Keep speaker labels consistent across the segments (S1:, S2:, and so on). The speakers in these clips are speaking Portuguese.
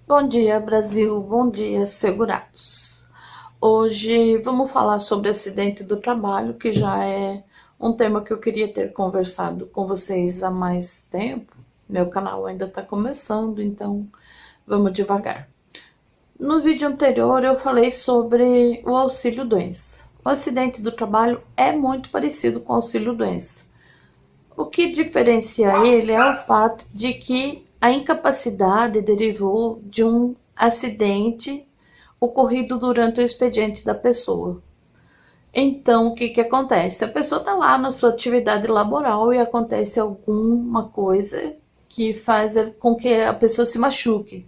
S1: Bom dia, Brasil. Bom dia, segurados. Hoje vamos falar sobre acidente do trabalho, que já é um tema que eu queria ter conversado com vocês há mais tempo. Meu canal ainda está começando, então vamos devagar. No vídeo anterior eu falei sobre o auxílio-doença. O acidente do trabalho é muito parecido com o auxílio-doença. O que diferencia ele é o fato de que a incapacidade derivou de um acidente ocorrido durante o expediente da pessoa. Então, o que acontece? A pessoa está lá na sua atividade laboral e acontece alguma coisa que faz com que a pessoa se machuque.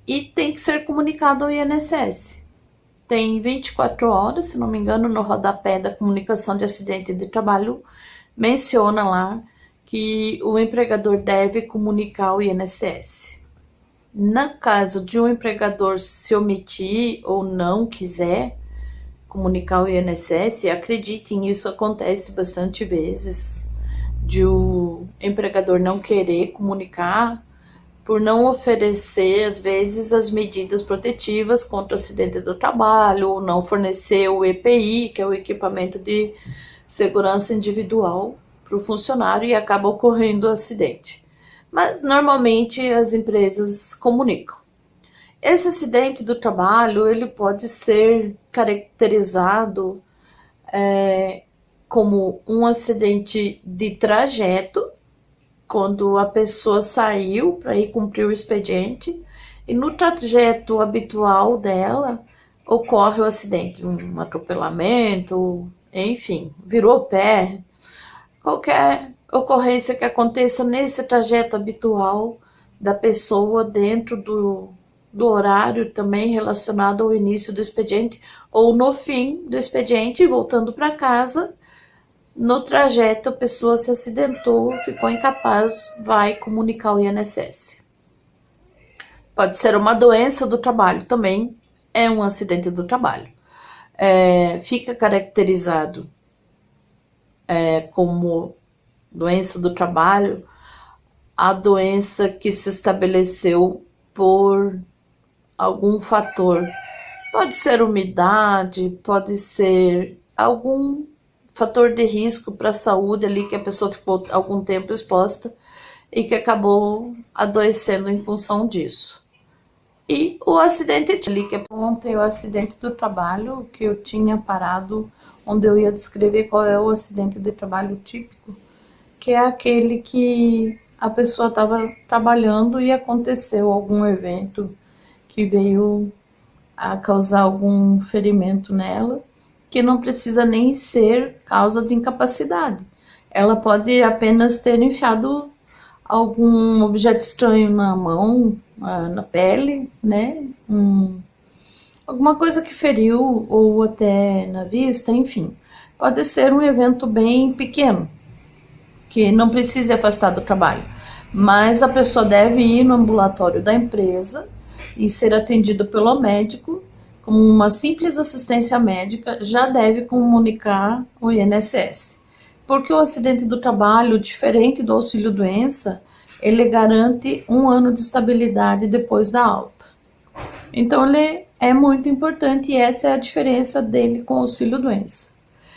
S1: E tem que ser comunicado ao INSS. Tem 24 horas, se não me engano, no rodapé da comunicação de acidente de trabalho, menciona lá que o empregador deve comunicar ao INSS. No caso de um empregador se omitir ou não quiser comunicar ao INSS, acreditem, isso acontece bastante vezes, de o empregador não querer comunicar por não oferecer, às vezes, as medidas protetivas contra o acidente do trabalho, ou não fornecer o EPI, que é o equipamento de segurança individual, para o funcionário, e acaba ocorrendo o acidente. Mas, normalmente, as empresas comunicam. Esse acidente do trabalho, ele pode ser caracterizado como um acidente de trajeto, quando a pessoa saiu para ir cumprir o expediente e no trajeto habitual dela ocorre o acidente, um atropelamento, enfim, virou pé, qualquer ocorrência que aconteça nesse trajeto habitual da pessoa dentro do horário também relacionado ao início do expediente ou no fim do expediente, voltando para casa. No trajeto, a pessoa se acidentou, ficou incapaz, vai comunicar ao INSS. Pode ser uma doença do trabalho, também é um acidente do trabalho. Fica caracterizado como doença do trabalho a doença que se estabeleceu por algum fator. Pode ser umidade, pode ser algum fator de risco para a saúde ali, que a pessoa ficou algum tempo exposta e que acabou adoecendo em função disso. E o acidente ali, que ontem o acidente do trabalho, que eu tinha parado, onde eu ia descrever qual é o acidente de trabalho típico, que é aquele que a pessoa estava trabalhando e aconteceu algum evento que veio a causar algum ferimento nela, que não precisa nem ser causa de incapacidade. Ela pode apenas ter enfiado algum objeto estranho na mão, na pele, né? Alguma coisa que feriu, ou até na vista, enfim. Pode ser um evento bem pequeno, que não precisa afastar do trabalho. Mas a pessoa deve ir no ambulatório da empresa e ser atendida pelo médico, com uma simples assistência médica, já deve comunicar o INSS. Porque o acidente do trabalho, diferente do auxílio-doença, ele garante 1 ano de estabilidade depois da alta. Então, ele é muito importante e essa é a diferença dele com o auxílio-doença.